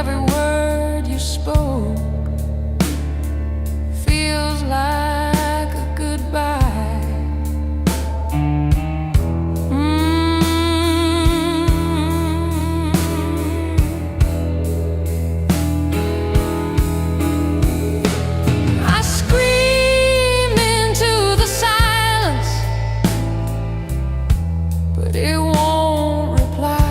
every word you spoke feels like a goodbye. I screamed into the silence, but it won't reply.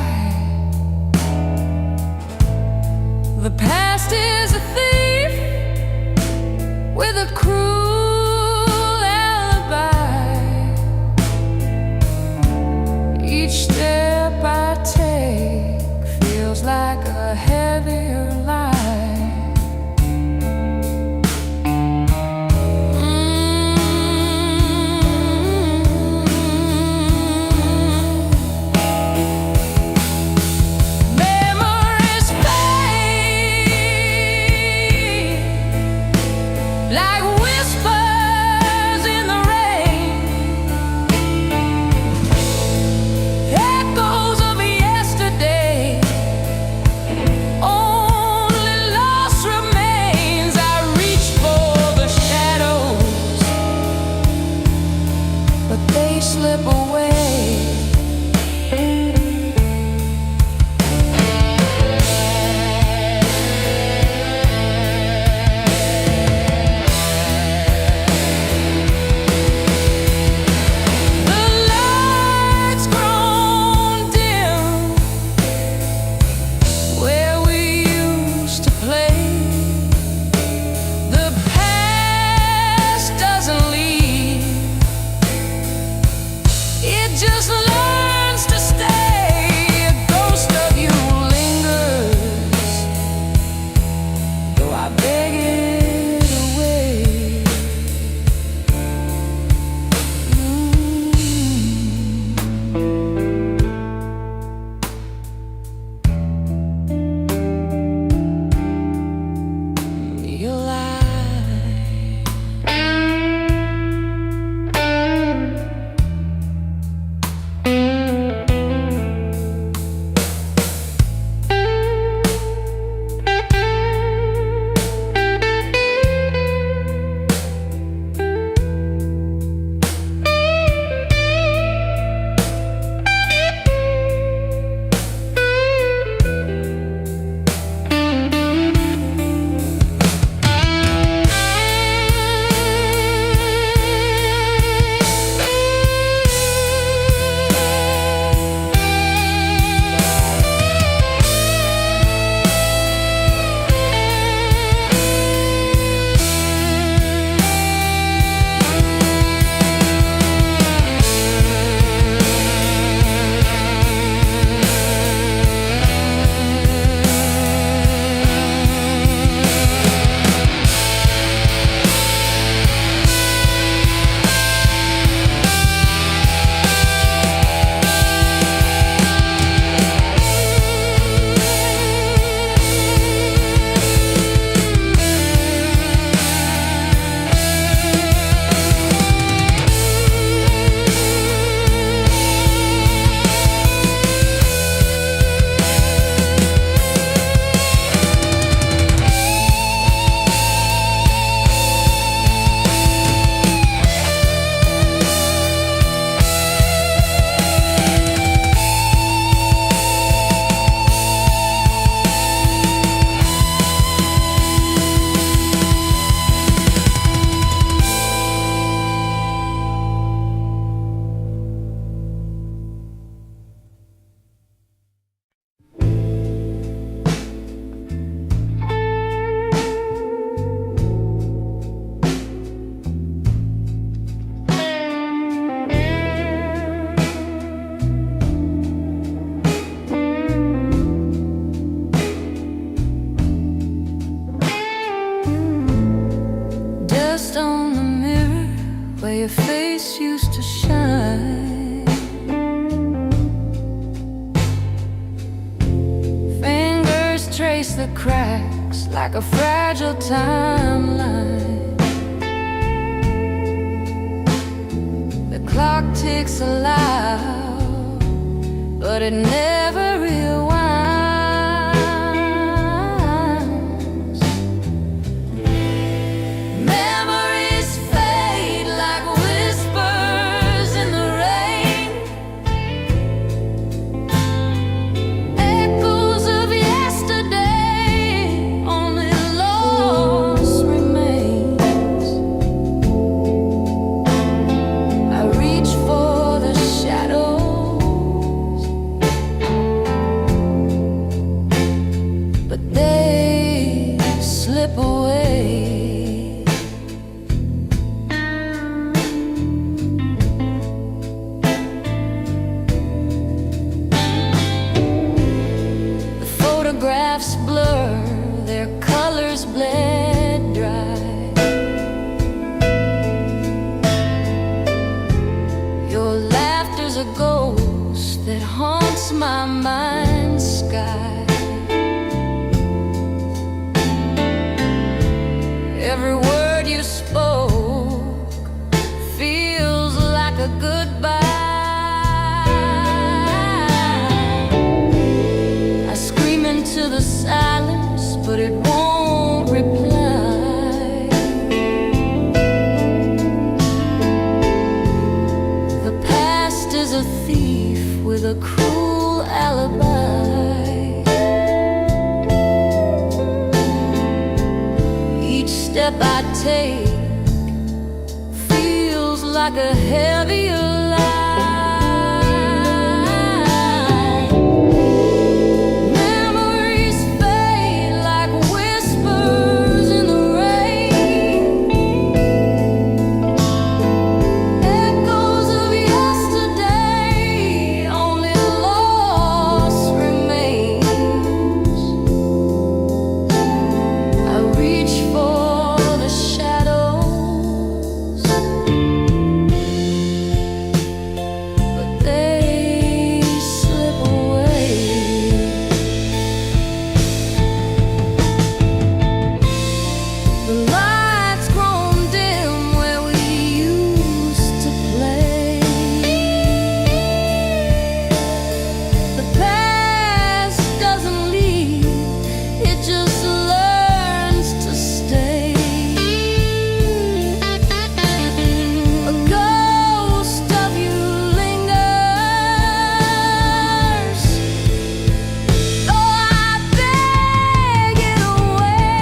The past is a thief with a cruel alibi. Each step I take feels like a heavier lie. Memories fade like whispers in the rain, echoes of yesterday, only lost remains. I reach for the shadows, but they slip away. The lights grown dim where we used to play. The past doesn't leave, it just learns to stay. A ghost of you lingers, though I beg it away. You lie. Your face used to shine. Fingers trace the cracks like a fragile timeline. The clock ticks aloud, but it never rewinds. my mind's sky. Every word you spoke feels like a goodbye. I scream into the silence, but it won't reply. The past is a thief with a cruel alibi. Each step I take feels like a heavier lie. Memories fade like whispers in the rain. Echoes of yesterday, only loss remains. I reach for the shadows, but they slip away. The lights grown dim where we used to play. The past doesn't leave, it just learns to stay. A ghost of you lingers, though I beg it away.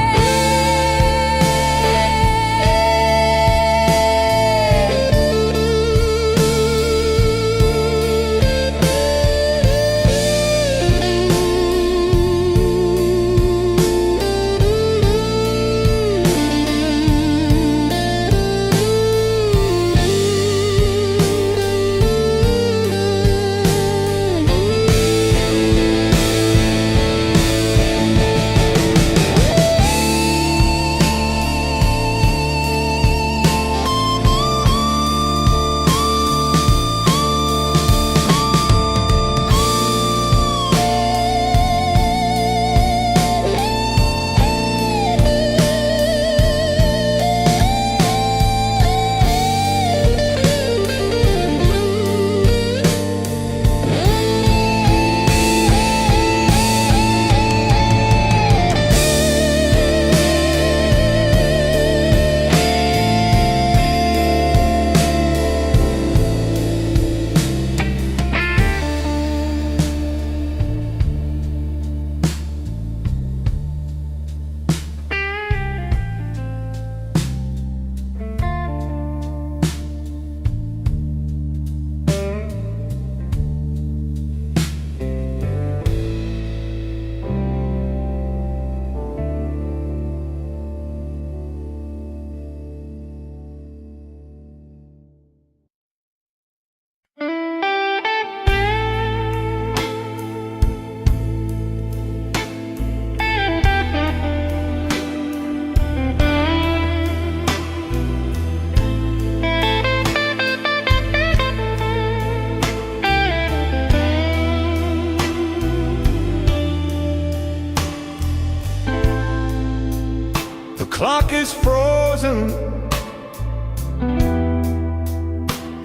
The clock is frozen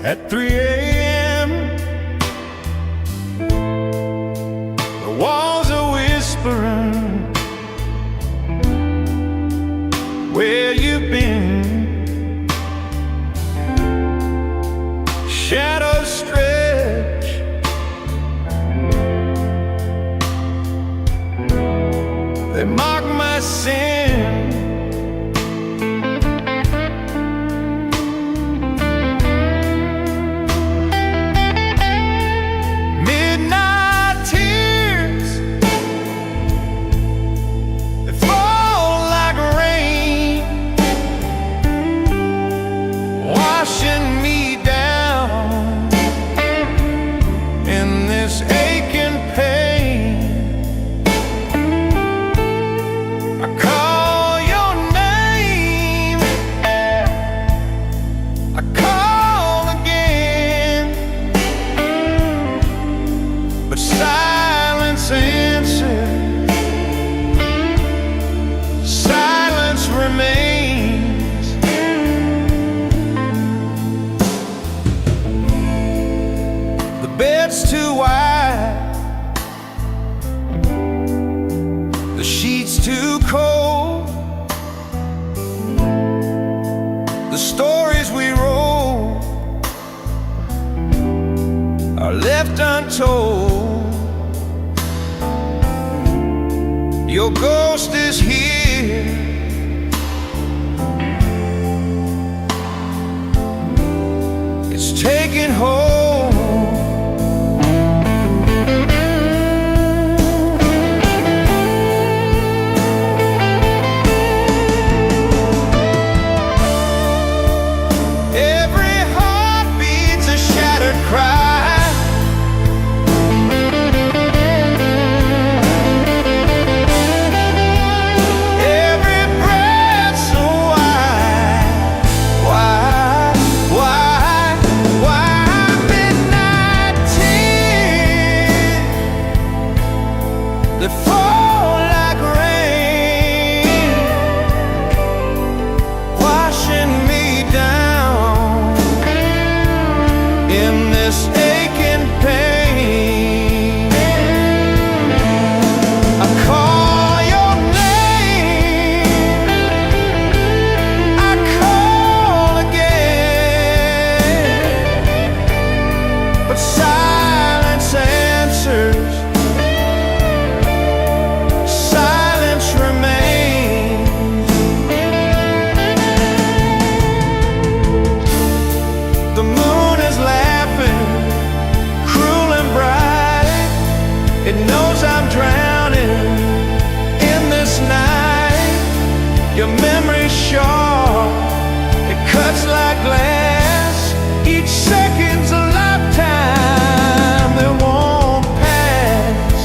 at 3 a.m. The walls are whispering where you've been. Shadows stretch, they mark my sin. Your ghost is here. It's taking hold. Every heart beats a shattered cry. Every breath so why midnight tears, they fall like rain, washing me down in this aching pain. I call your name, I call again, but silence answers, silence remains. The moon is laughing, cruel and bright. It knows I'm drowning in this night. Your memory's sharp, it cuts like glass. Each second's a lifetime that won't pass.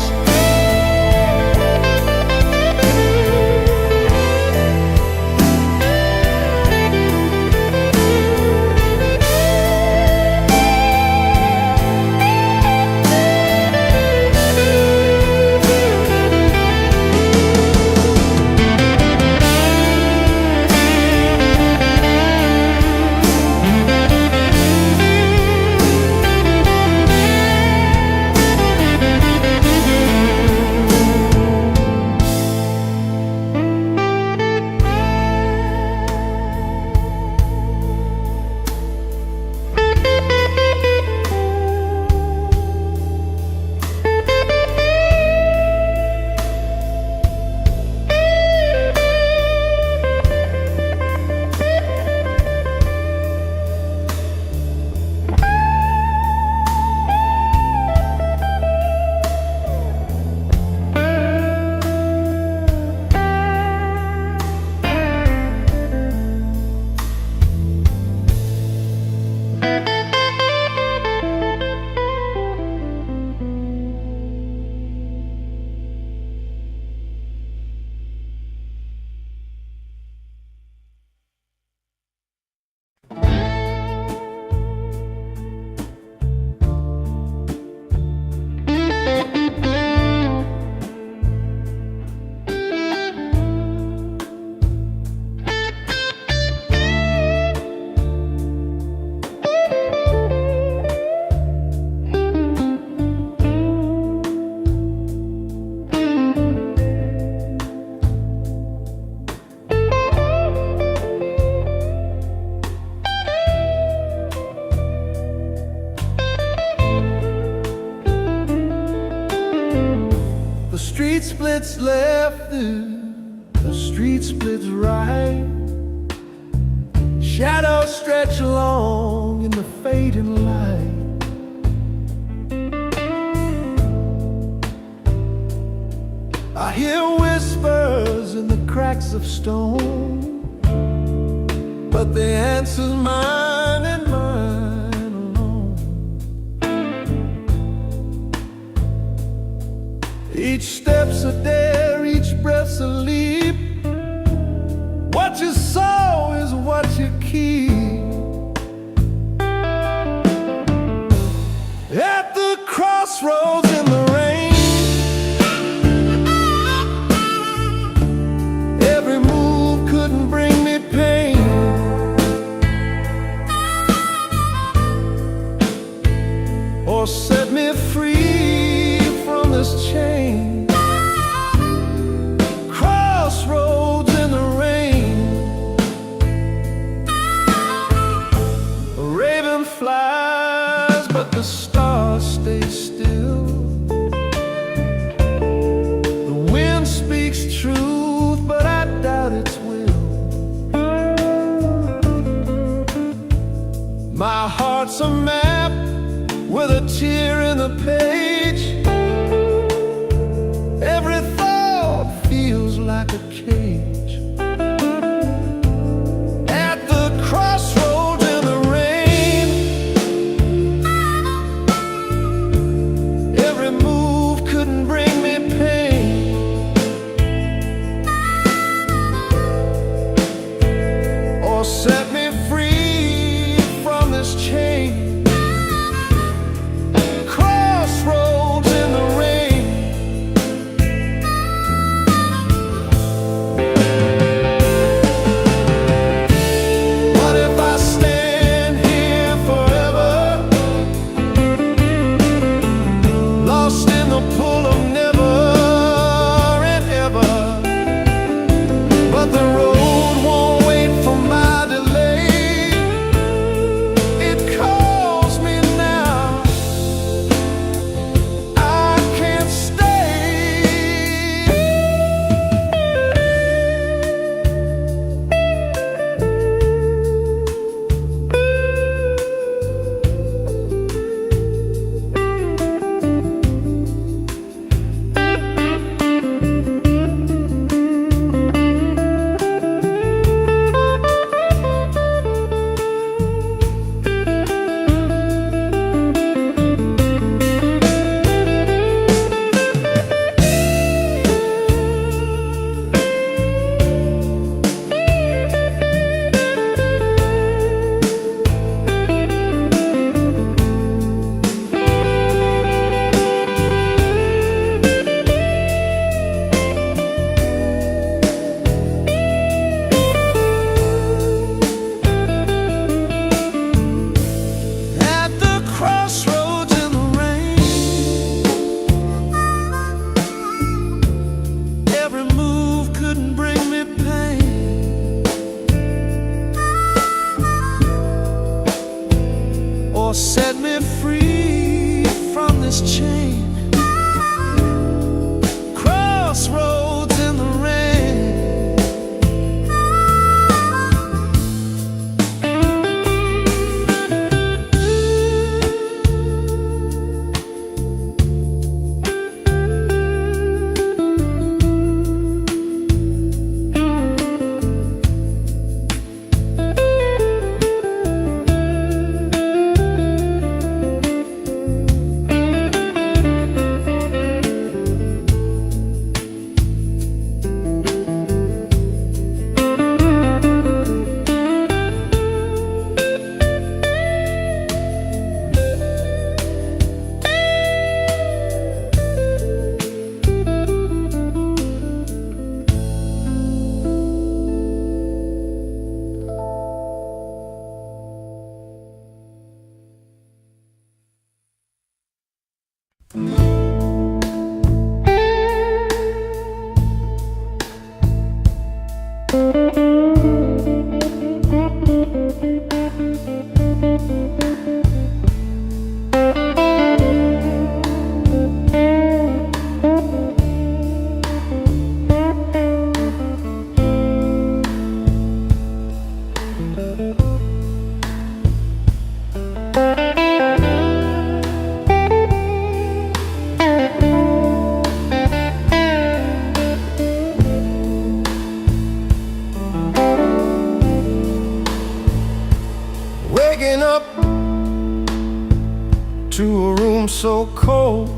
The street splits left, the street splits right. Shadows stretch along in the fading light. I hear whispers in the cracks of stone, but the answer's mine and mine alone. Each step's a dare, each breath's a leap. What you sow is what you keep. At the crossroads in the rain, every move couldn't bring me pain. Or set me free from this chain. Crossroads in the rain, so cold,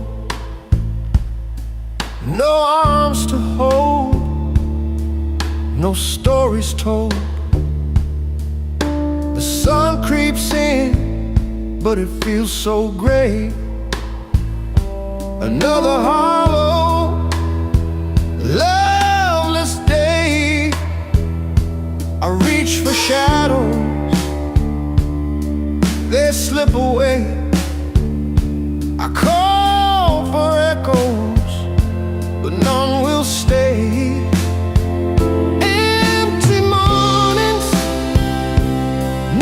no arms to hold, no stories told. The sun creeps in, but it feels so gray. Another hollow, loveless day. I reach for shadows, they slip away. I call for echoes, but none will stay. Empty mornings,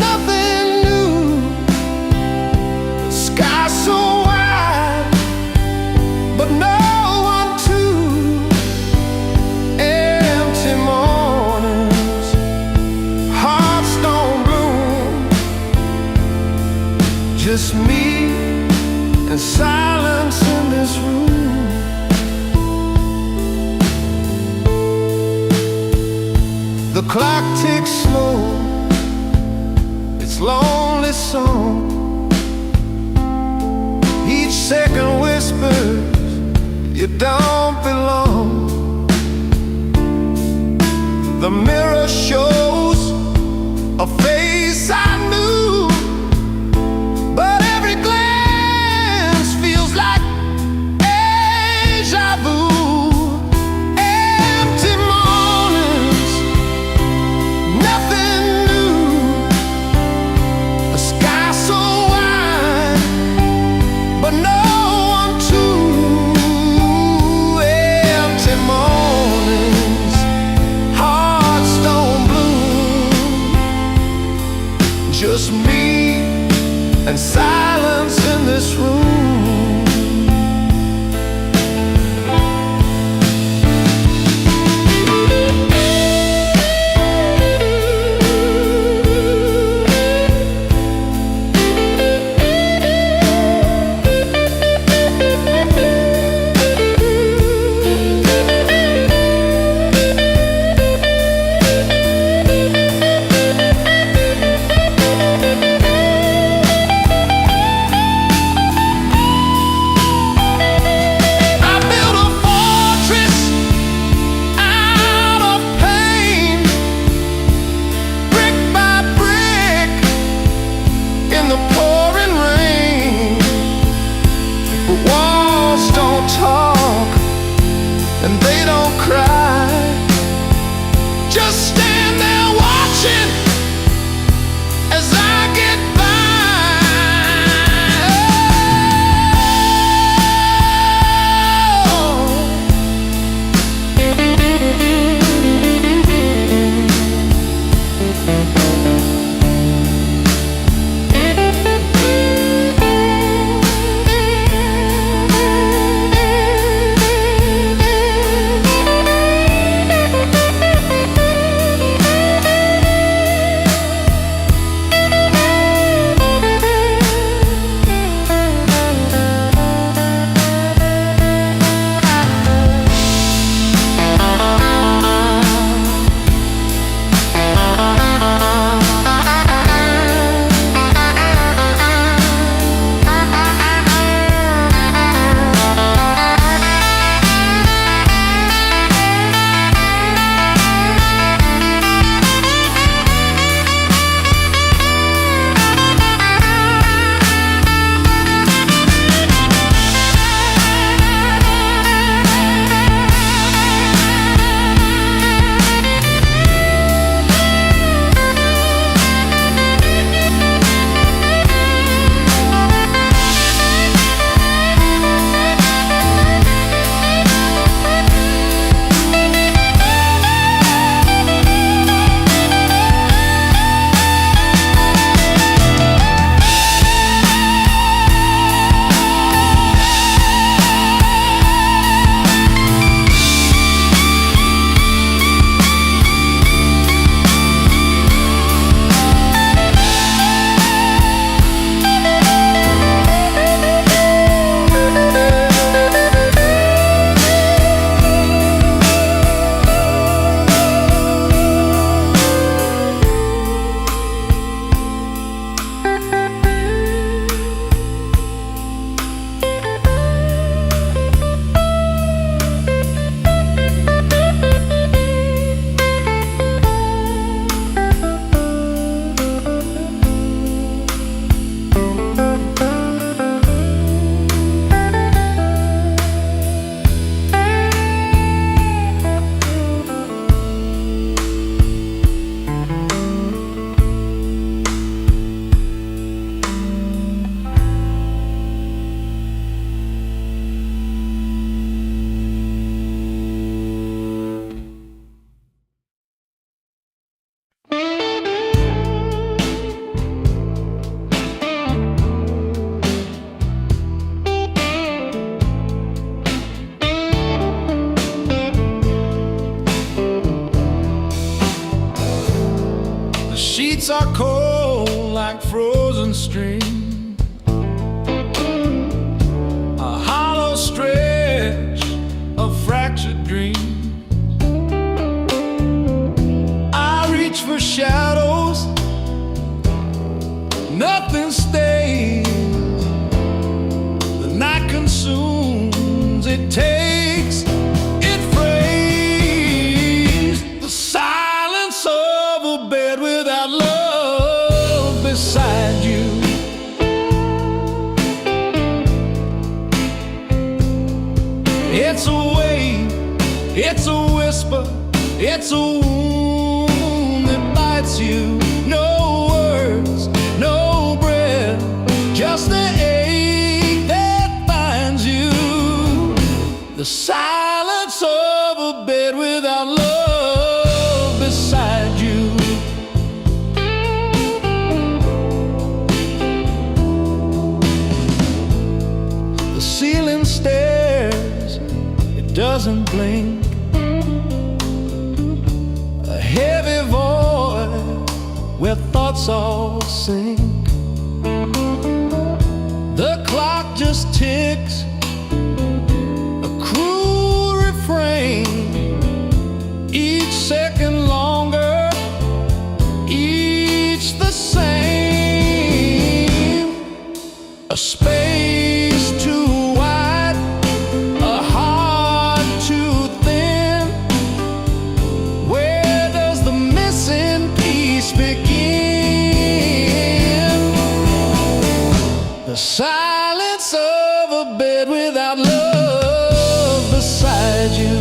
nothing new. The sky so wide, but no one to. Empty mornings, hearts don't bloom. Just me and silence in this room. The clock ticks slow, its lonely song. Each second whispers, you don't belong. The mirror shows a face I knew, but every glance feels like deja vu. Empty mornings, nothing new. A sky so wide, but no one to. Empty mornings, hearts don't bloom. streets are cold like frozen stream, a hollow stretch of fractured dream. I reach for shadows, nothing stays. The night consumes, it takes, it frays. The silence of a bed without love beside you. It's a wave, it's a whisper, it's a wound that bites you. No words, no breath, just the ache that binds you. The silence of a bed without love beside you. The ceiling stares, it doesn't blink. A heavy void where thoughts all sink. The clock just ticks, a cruel refrain. Each second longer, each the same. A space too wide, a heart too thin. Where does the missing piece begin? The silence of a bed without love beside you.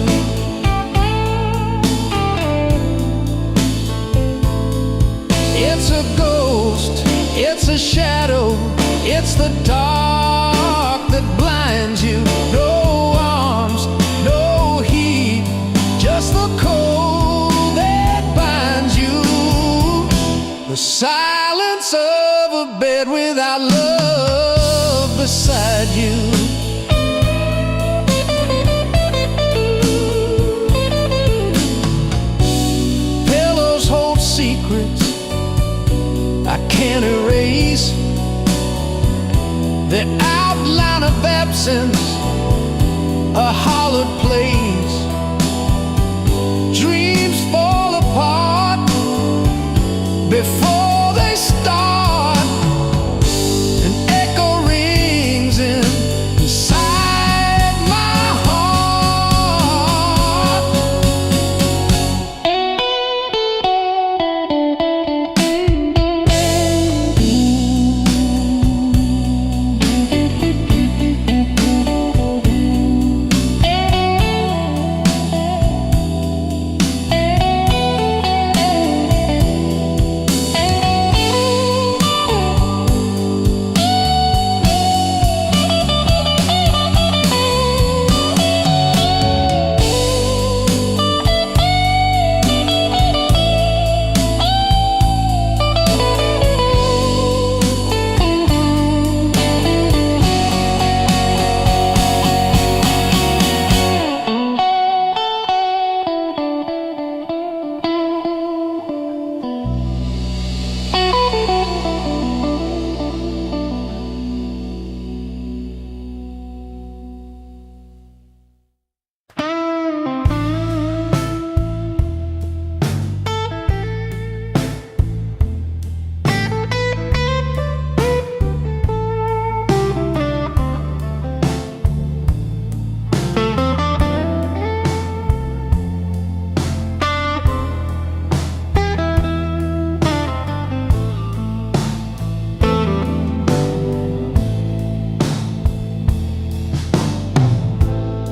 It's a ghost, it's a shadow, it's the dark that blinds you. No arms, no heat, just the cold that binds you. The silence of a bed without love beside you. Pillows hold secrets I can't erase. The outline of absence, a hollowed place. Dreams fall apart before they start. An echo rings inside my heart.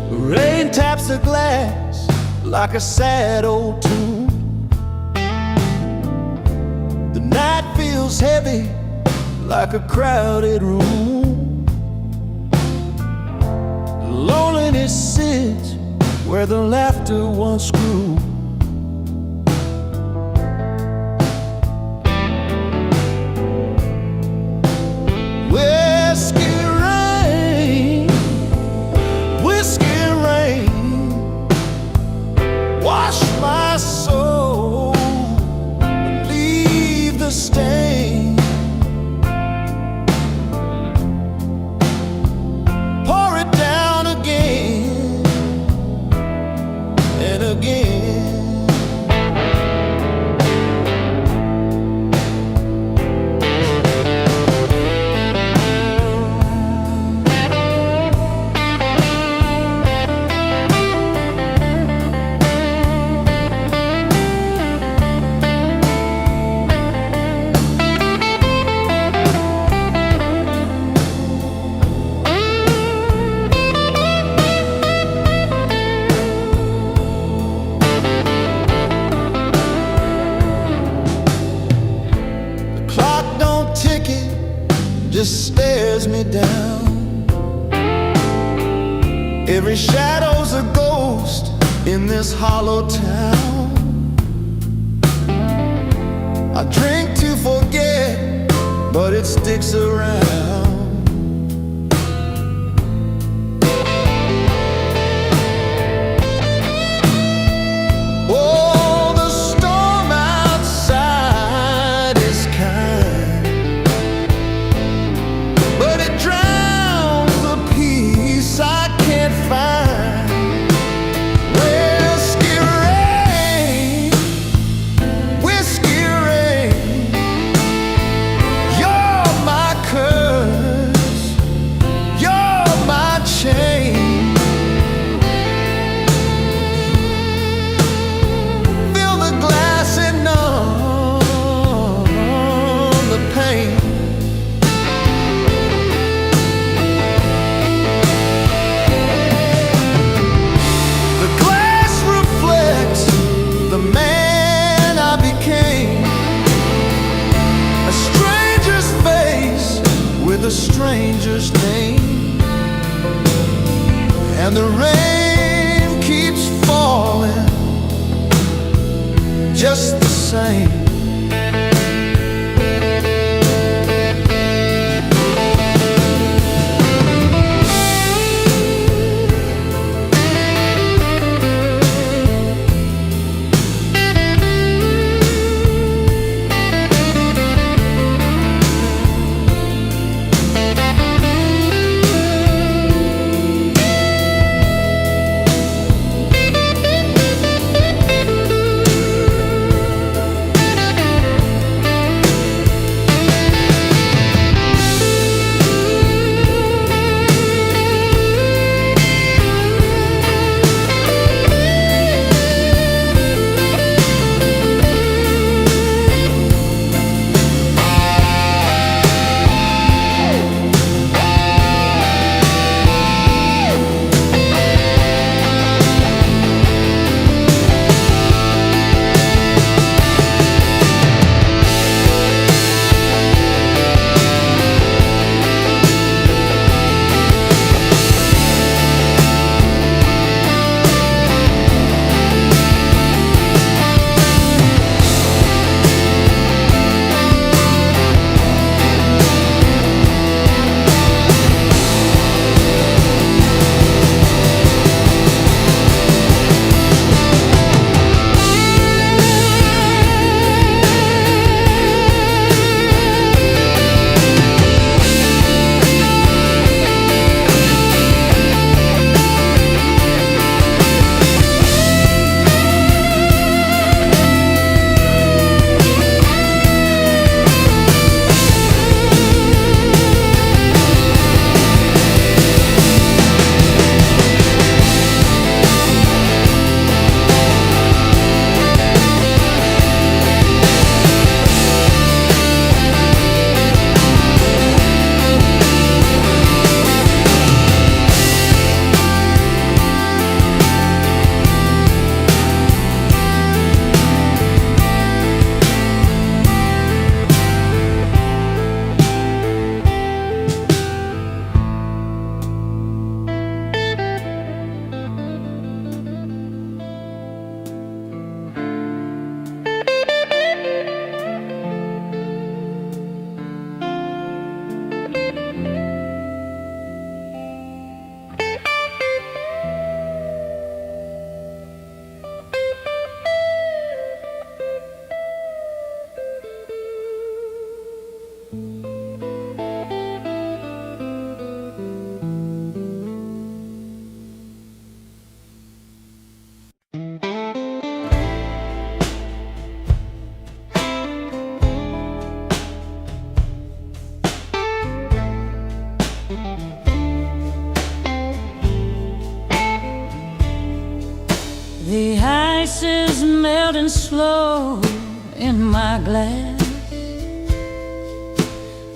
Rain taps the glass like a sad old tune. The night feels heavy like a crowded room. Loneliness sits where the laughter once grew. Whiskey rain, wash my soul, leave the shadow's a ghost in this hollow town. I drink to forget, but it sticks around. Oh, the storm outside is kind, but it drowns the peace I can't find. Whiskey rain, whiskey rain, you're my curse, you're my chain. Fill the glass and numb the pain. The glass reflects the man I became, a stranger's face with a stranger's name. And the rain keeps falling just the same. The ice is melting slow in my glass,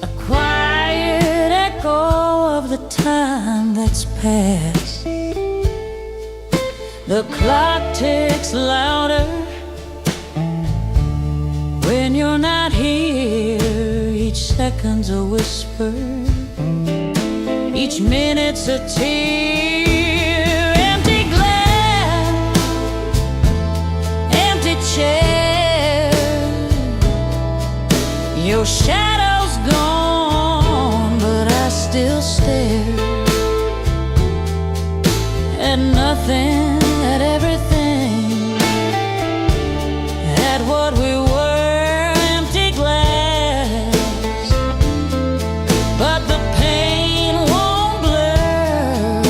a quiet echo of the time that's past. The clock ticks louder when you're not here. Each second's a whisper, each minute's a tear. Empty nothing, at everything, at what we were, empty glass. But the pain won't blur.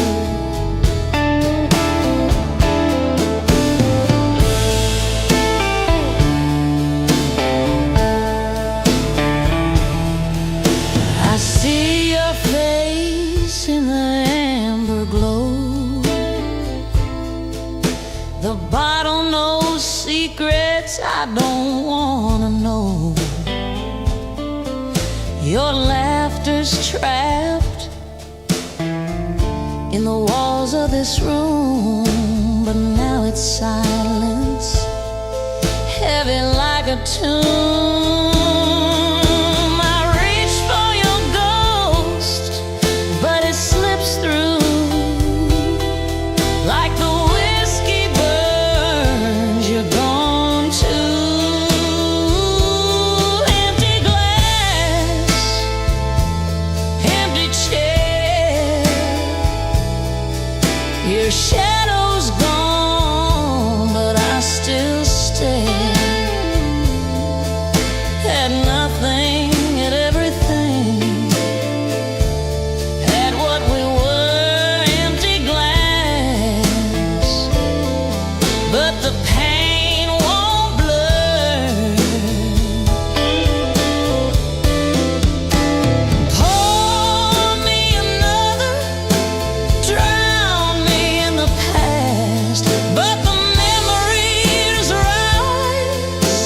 I see your face in the amber glow. The bottle knows secrets I don't wanna know. Your laughter's trapped in the walls of this room, but now it's silence, heavy like a tomb. I reach for your ghost, but it slips through like the whiskey burns. You're gone too. Empty glass, empty chair. Your shadow's gone, but I still stare. At nothing, at everything, at what we were, empty glass. But the pain won't blur. Pour me another, drown me in the past. But the memories rise,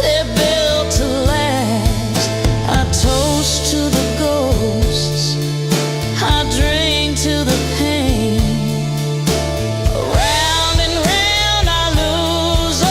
they're built to last. I toast to the ghosts, I drink to the pain. Round and round I lose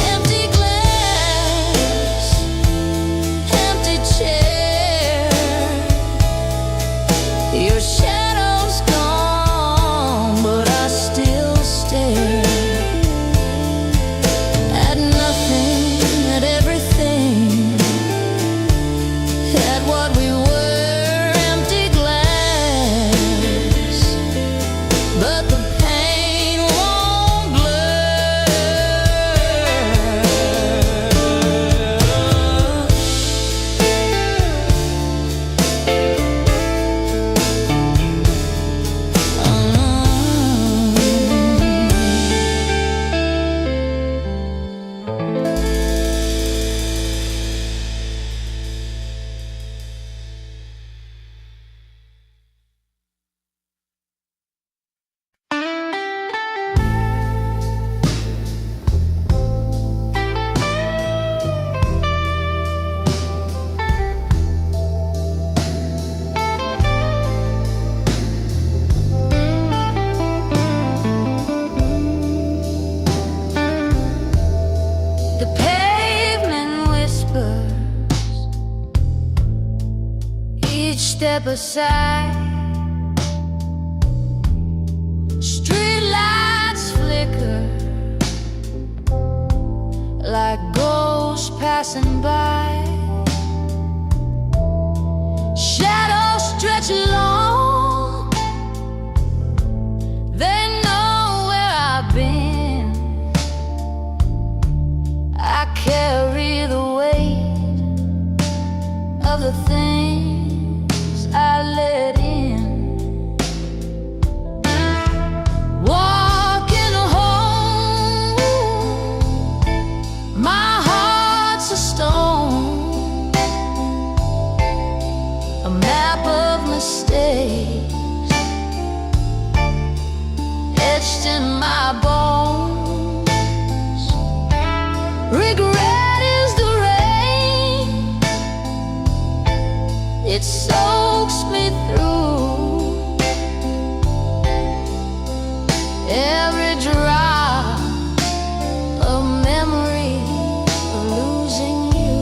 empty glass, empty chair. Your shadow's gone, but I still stare. At nothing, at everything, at what we were, empty glass. But the pain won't blur. The pavement whispers, each step aside. Street lights flicker like ghosts passing by. Shadows stretch long, they know where I've been. I carry the weight of the things I let in. etched in my bones. Regret is the rain, it soaks me through. Every drop of memory of losing you.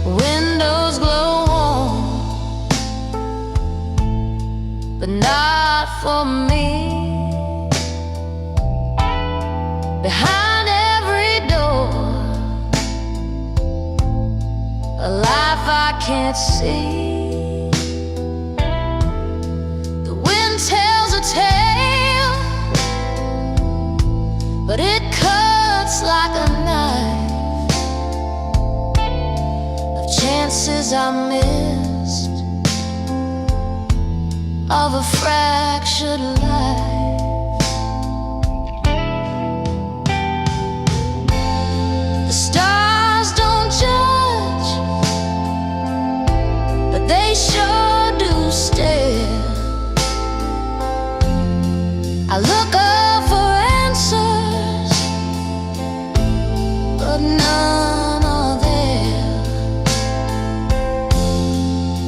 Windows glow warm, but not for me. Behind every door, a life I can't see. The wind tells a tale, but it cuts like a knife, of chances I missed, of a fractured life. The stars don't judge, but they sure do stare. I look up for answers, but none are there.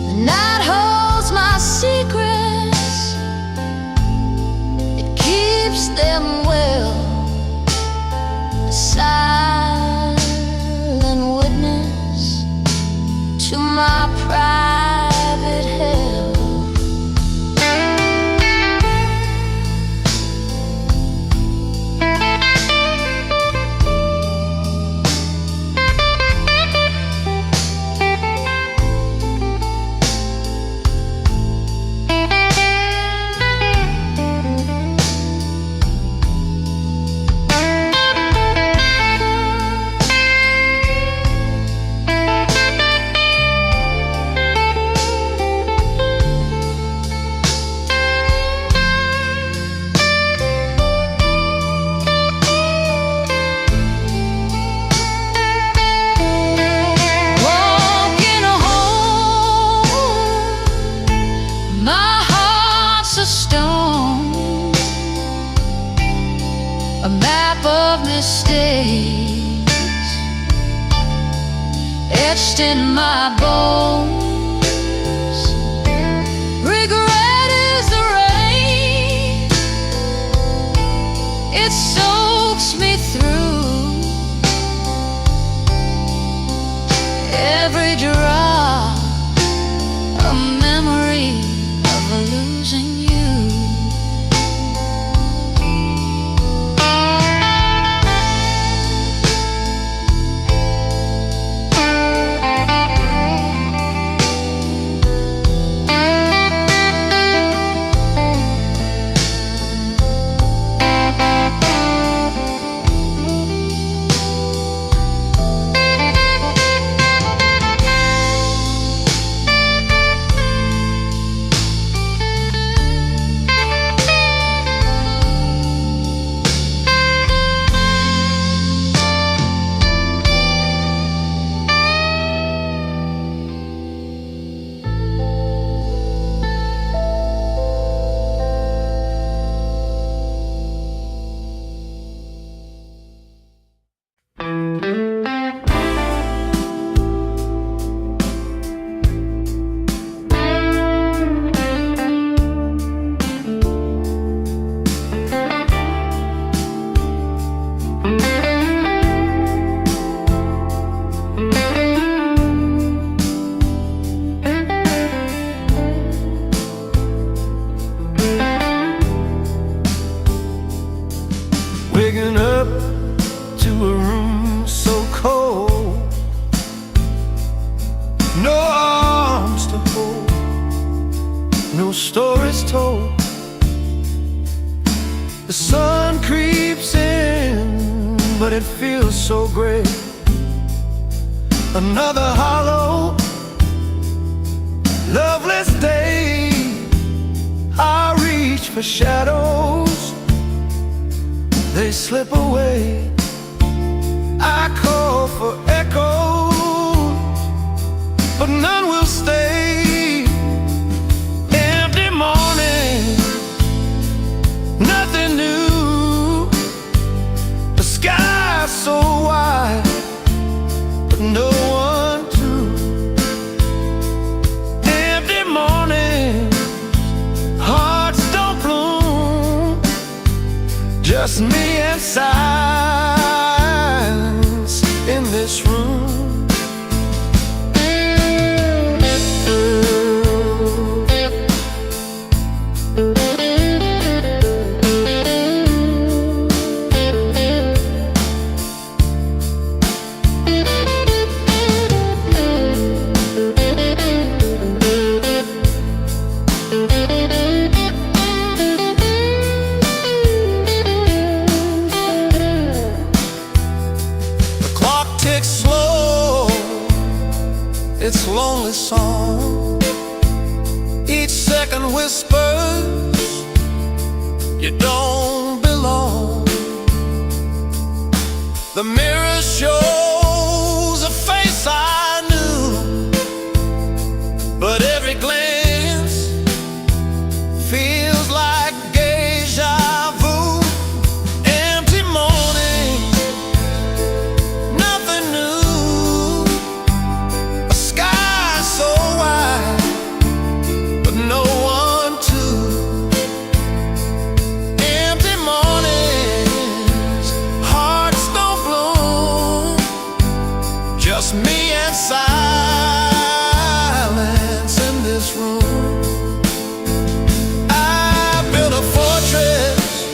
The night holds my secrets, it keeps them well. A silent witness to my private hell. Walking home, my heart's a stone, a map of mistakes etched in my bones. Regret is the rain, it soaks me through. Every drop a memory of losing you. Waking up to a room so cold, no arms to hold, no stories told. The sun creeps in, but it feels so gray. Another hollow, loveless day. I reach for shadows, they slip away. I call for echoes, but none will stay. Empty morning, Just me and silence in this room. Its lonely song, each second whispers you don't belong. The mirror shows a face I knew, but every glance feels like deja vu. Empty morning, nothing new. So wide, but no one to. Empty mornings, hearts don't bloom. Just me and silence in this room. I built a fortress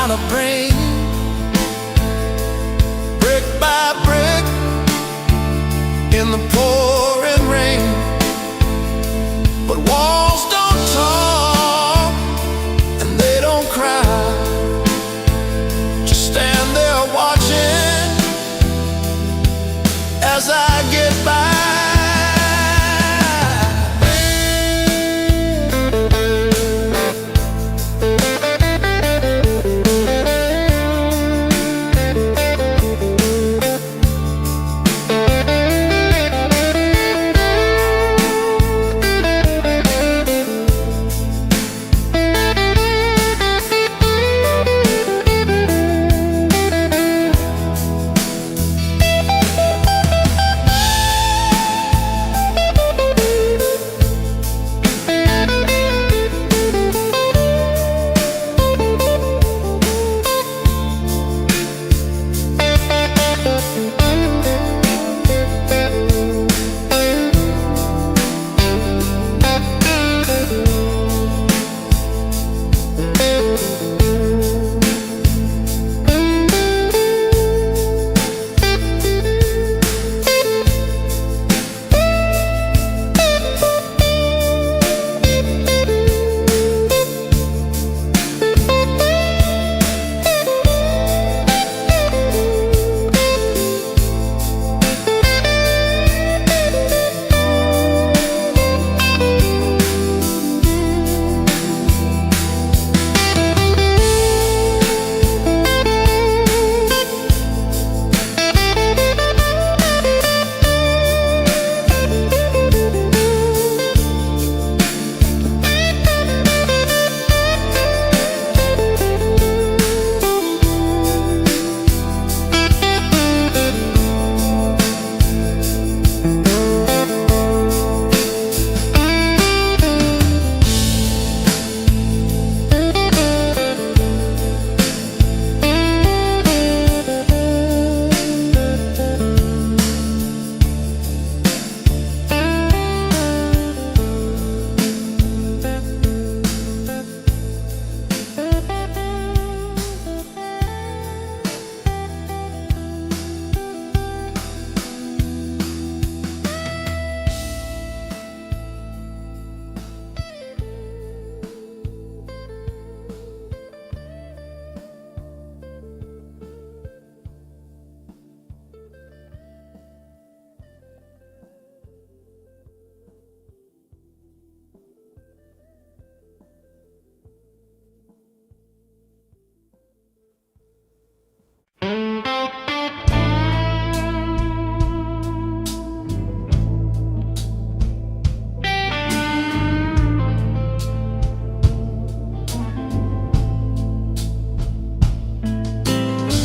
out of brain, brick by brick, in the pouring rain. But walls don't talk and they don't cry. Just stand there watching as I get by.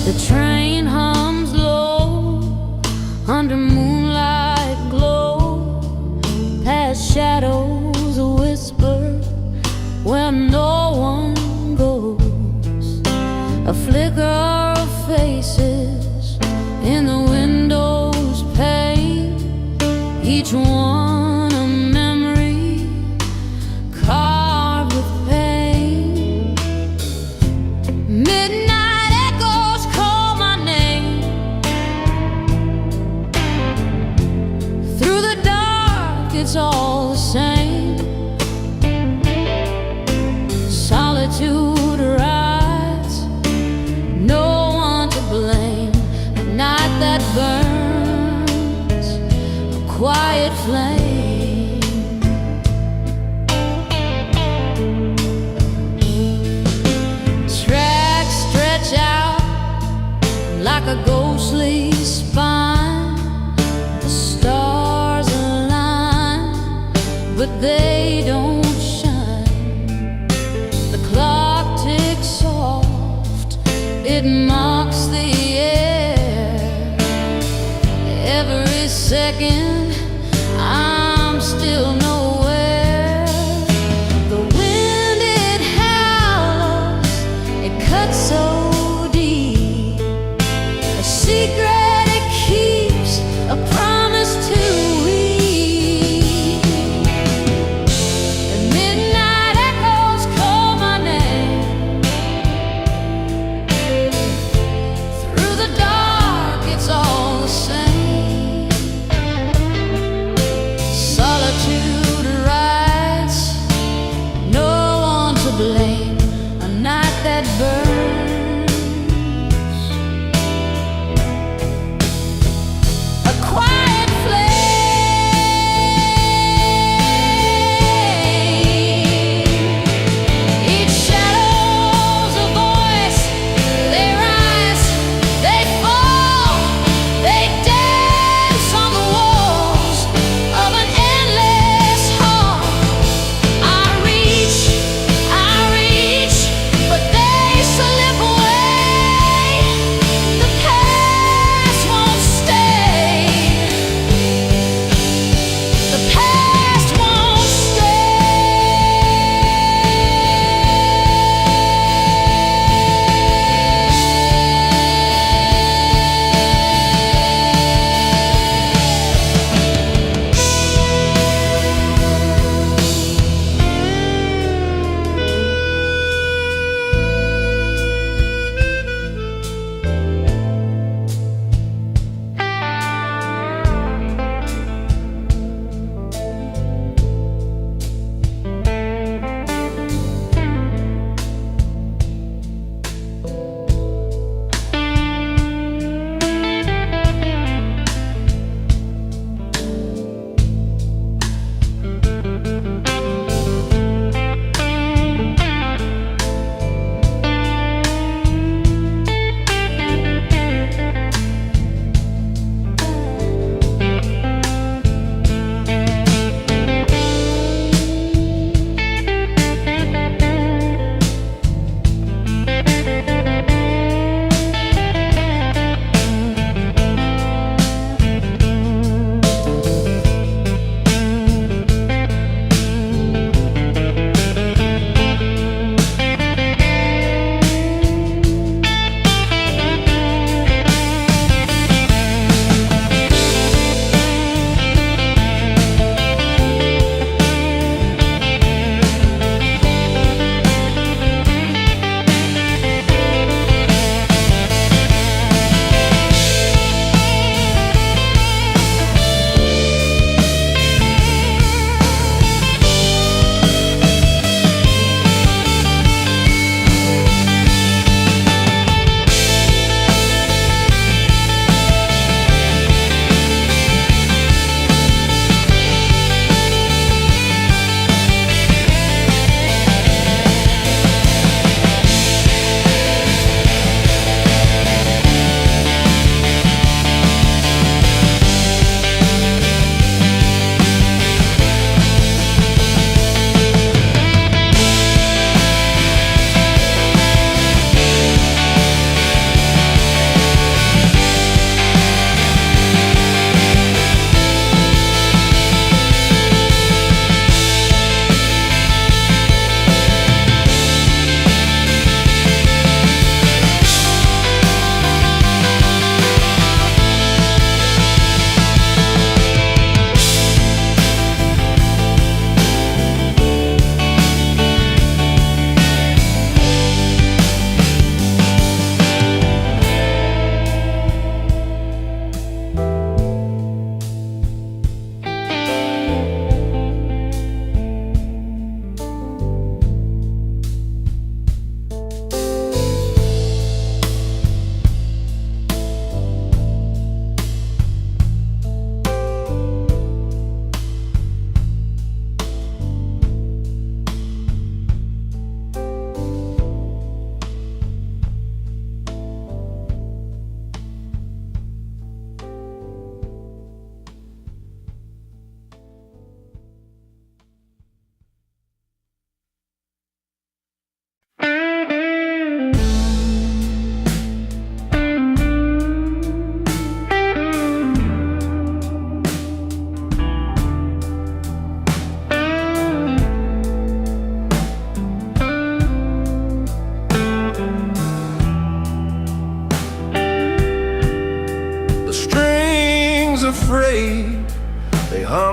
The train hums low under moonlight glow, past shadows whisper where no one goes. a flicker of faces in the window's pane, each one a memory carved with pain. Midnight echoes call my name through the dark, it's all the same. Solitude rides, no one to blame. The night that burns, a quiet flame. Tracks stretch out like a ghostly spine. The stars align, but they don't shine. The clock ticks soft, it marks the air. Every second I'm still nowhere. The wind, it howls, it cuts so deep. A secret it keeps, a promise to read. The midnight echoes call my name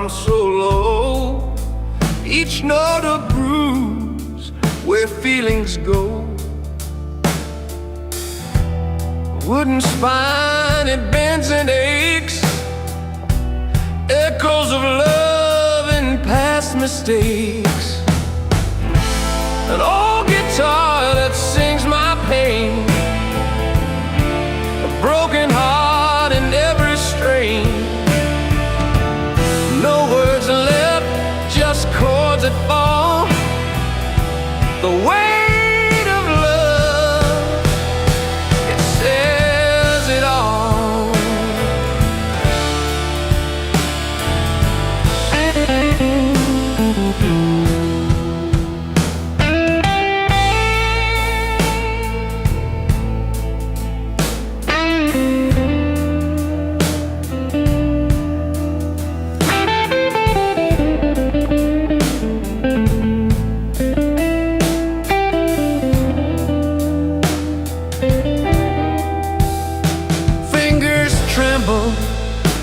I'm so low. Each note a bruise where feelings go. Wooden spine, it bends and aches. Echoes of love and past mistakes. An old guitar that sings my pain. A broken heart in every strain. No words left, just chords that fall. The weight of love, it says it all.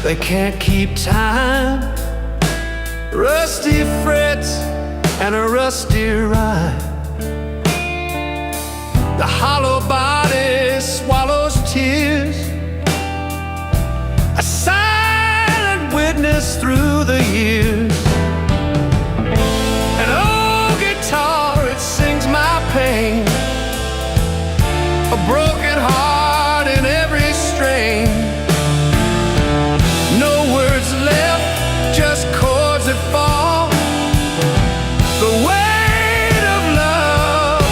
They can't keep time. Rusty frets and a rusty rhyme. The hollow body swallows tears. A silent witness through the years. An old guitar, it sings my pain. A broken heart in every strain. Just chords that fall. The weight of love,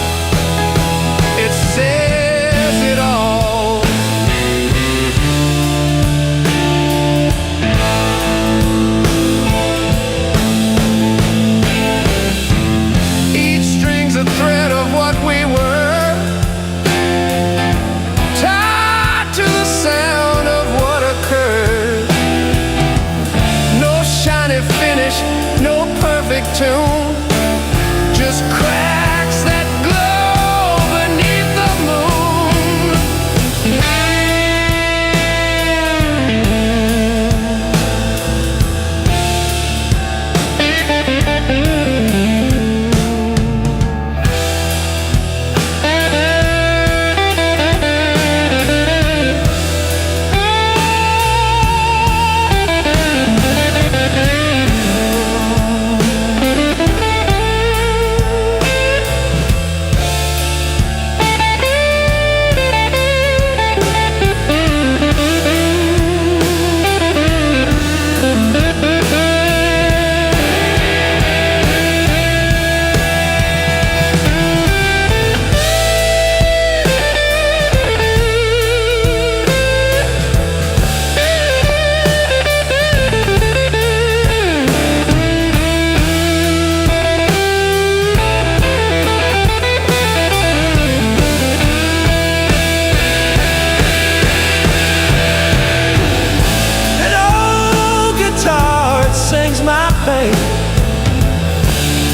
it says it all. Each string's a thread of what we were, tied to the sound of what occurred. Finish, no perfect tune, just cracks that glow beneath the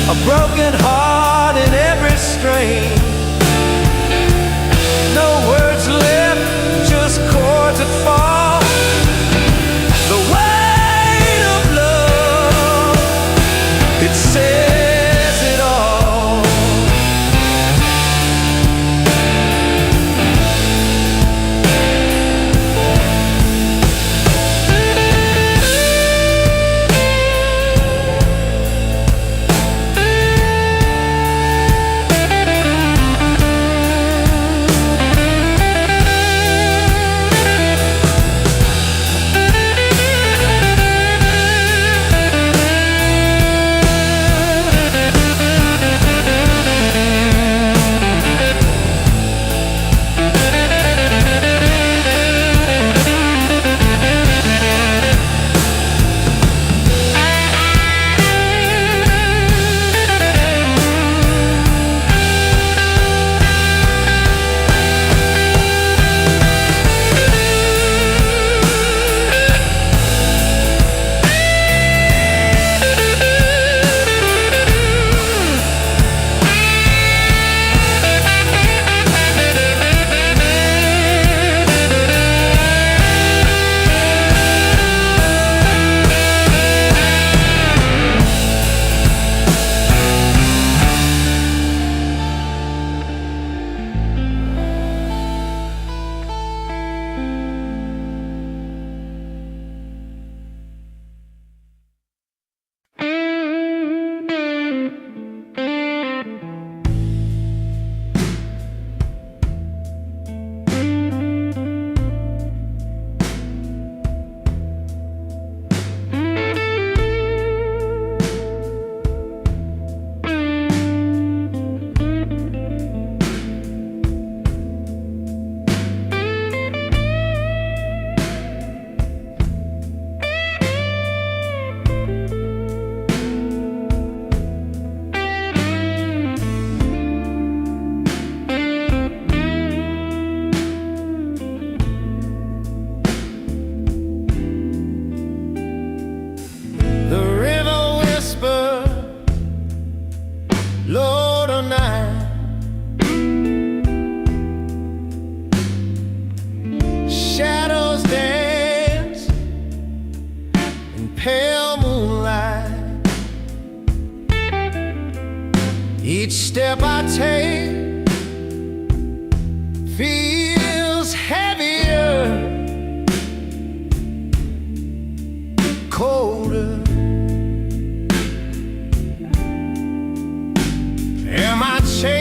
a broken heart in every strain. No words left, just chords that fall. The weight of love, it says it all.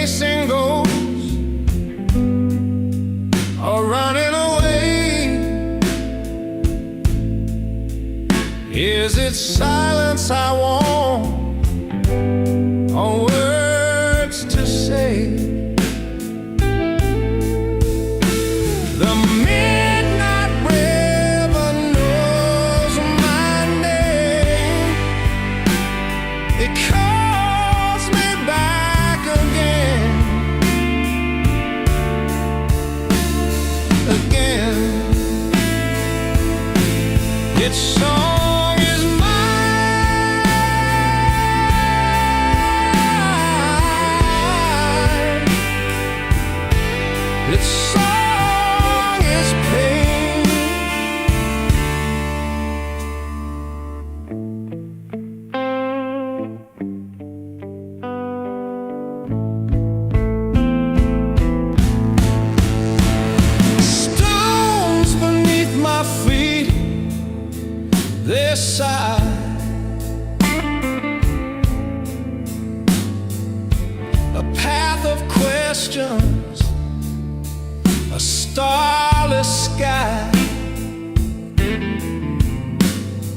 chasing ghosts or running away? Is it silence I want, or words to say? The midnight river knows my name. It calls me back again, again. Its song is mine. Its song is pain. Stones beneath my feet, they sigh. A path of questions, a starless sky.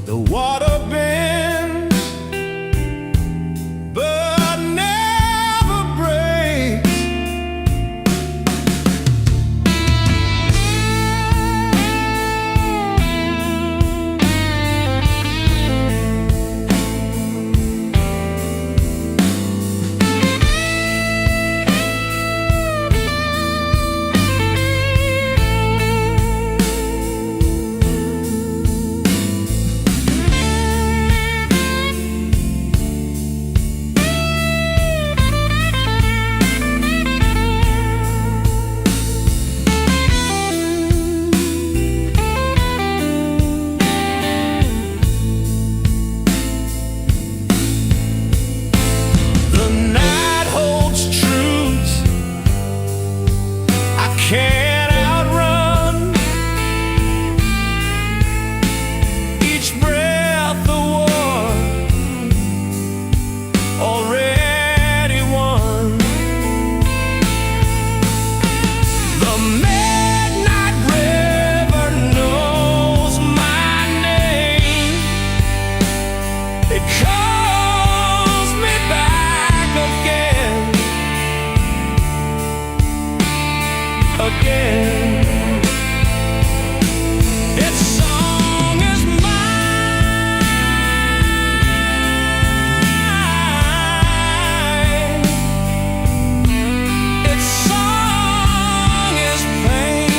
The water bends, but never breaks. The night holds truths I can't outrun. Each breath a war already won. The midnight river knows my name. It calls me back again, again. Its song is mine. Its song is pain.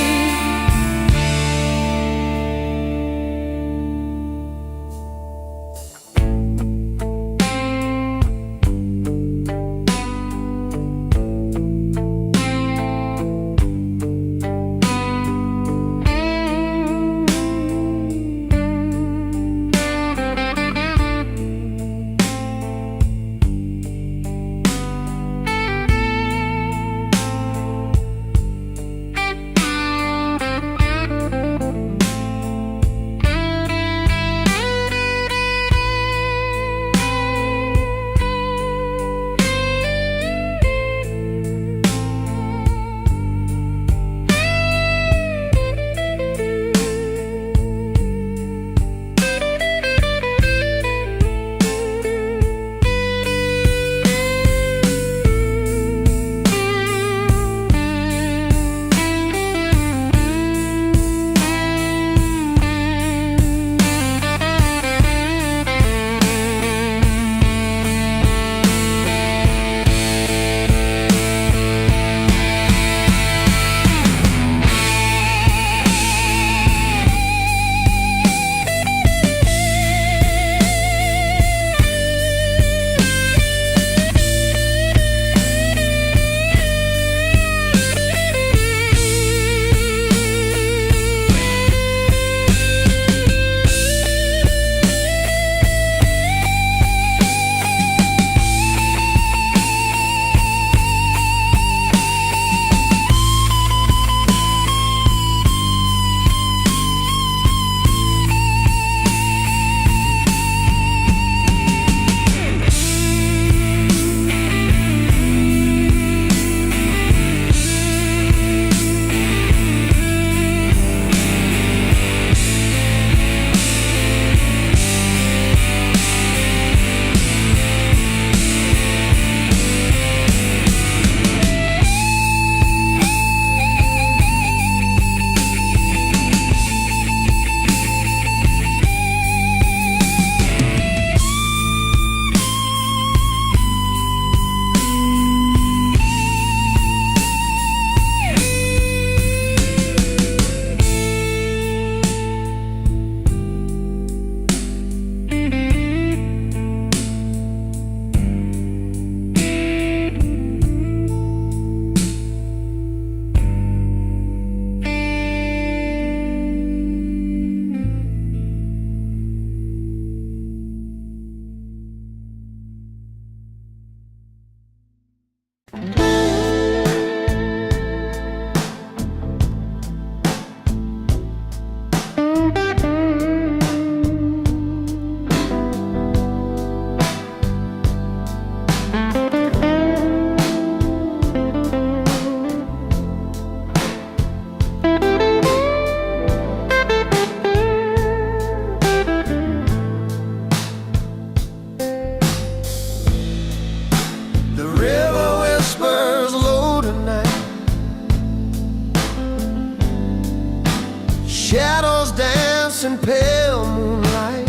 in pale moonlight.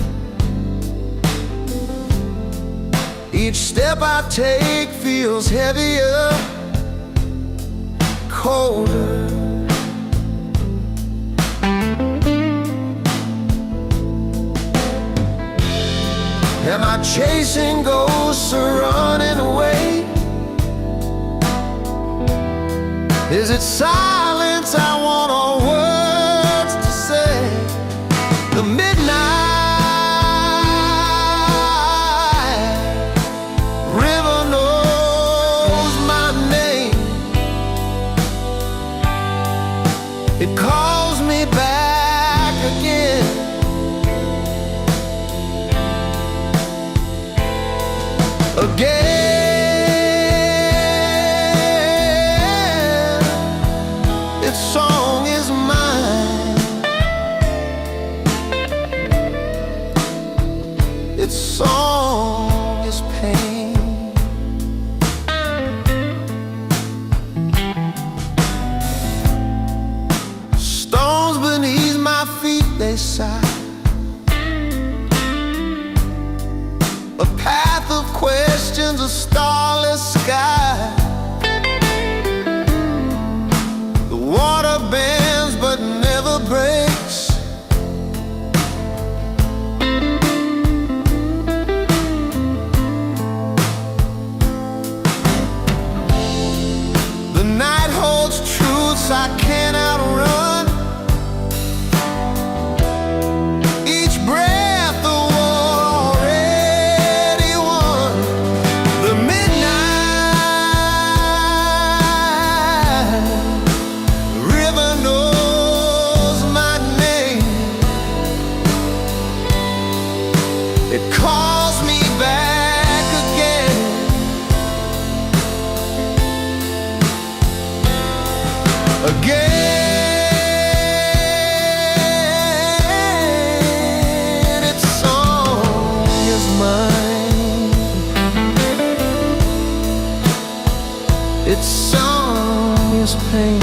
Each step I take feels heavier, colder. Am I chasing ghosts or running away? Is it silence I want or words to say? The midnight river knows my name. It calls me back again. Again, its song is mine. Its song is pain. Stones beneath my feet, they sigh. A path of questions, a starless sky. The water bends but never breaks. The night holds truths I can't outrun. Each breath a war already won. The midnight river knows my name. It calls me back again. Again, its song is mine. Its song is pain.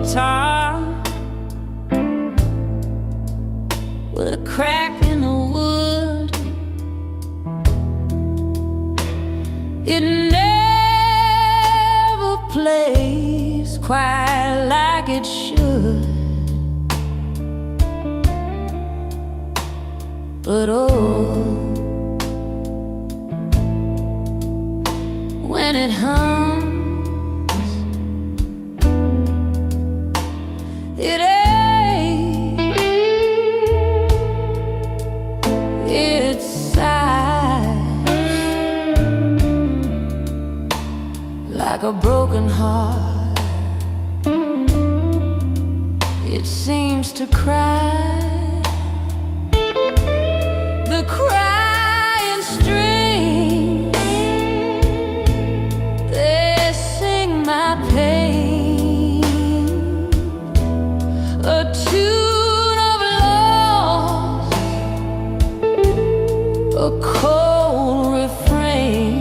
guitar with a crack in the wood. It never plays quite like it should, but oh, when it hums, it ain't, it sighs like a broken heart. It seems to cry. The crying strings, they sing my pain, a tune of loss, a cold refrain.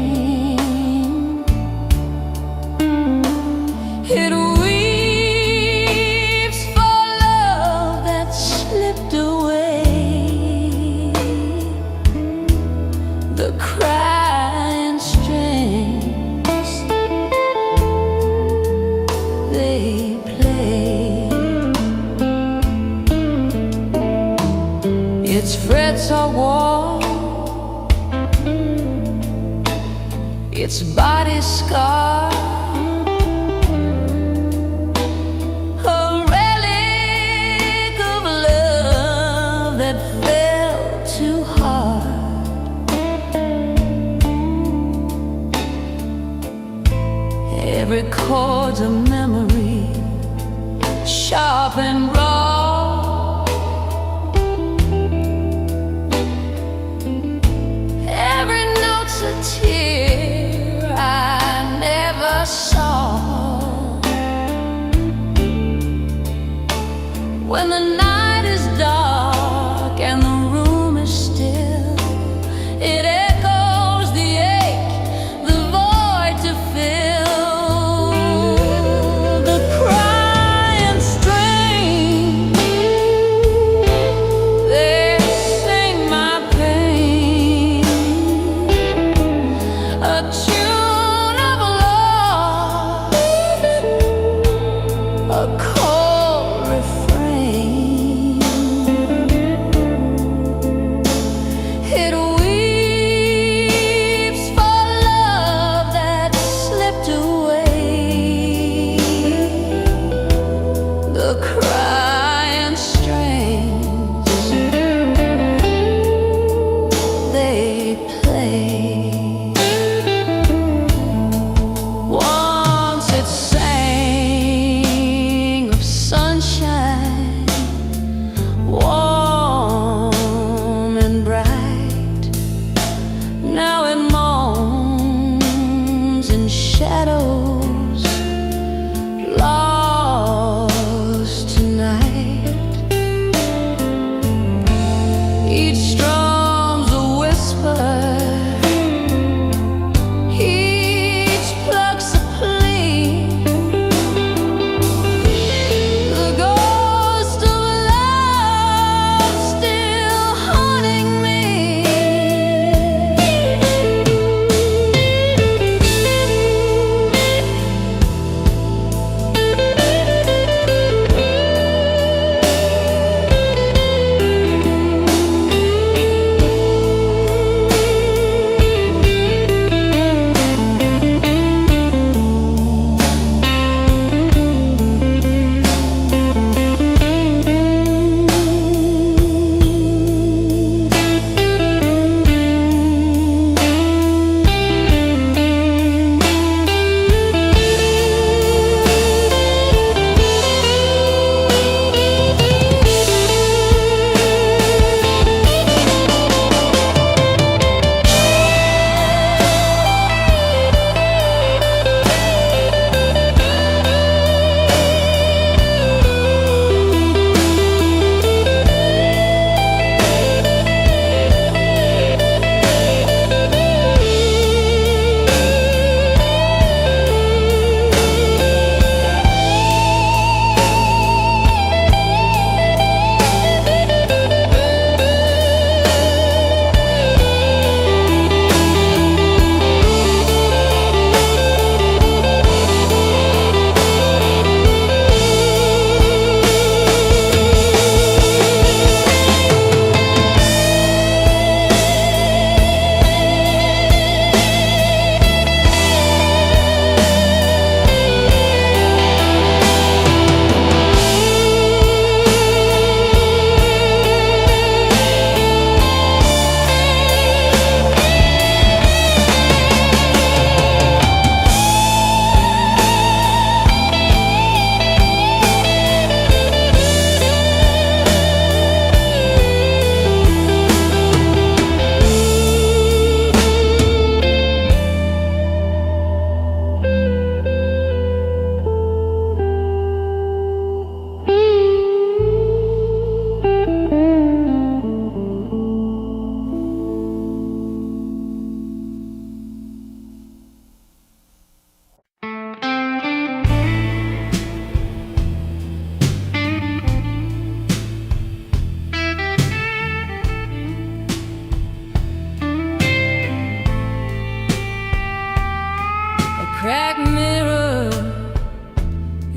It weeps for love that slipped away. The crying strings, they play. Its frets are worn, its body scarred, a relic of love that fell too hard. Every chord's a memory, sharp and raw. Every note's a tear I never saw. When the night is dark and the room is still, it echoes the ache, the void to fill. The crying strings, they sing my pain, a tune of loss, a cold refrain. It weeps for love that slipped away. The crying strings, they play. Once it sang of sunshine, warm and bright. Now it moans in shadows, lost tonight. Each strum's a whisper, each plucks a plea. The ghost of love still haunting me.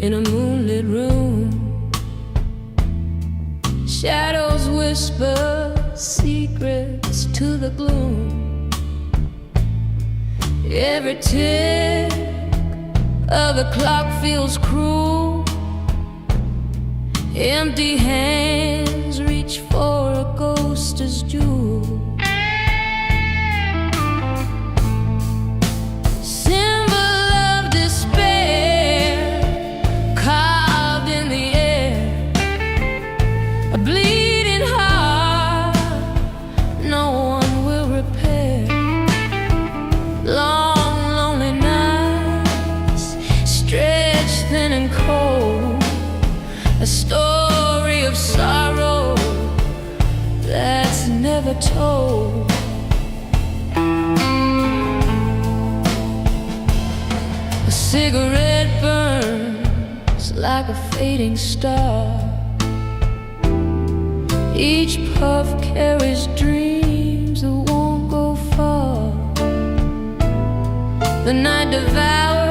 in a moonlit room. Shadows whisper secrets to the gloom. Every tick of the clock feels cruel. Empty hands reach for a ghost's jewel. Symbol of despair carved in the air. A bleeding heart no one will repair. Long lonely nights stretched thin and cold. A story of sorrow that's never told. A cigarette burns like a fading star. Each puff carries dreams that won't go far. The night devours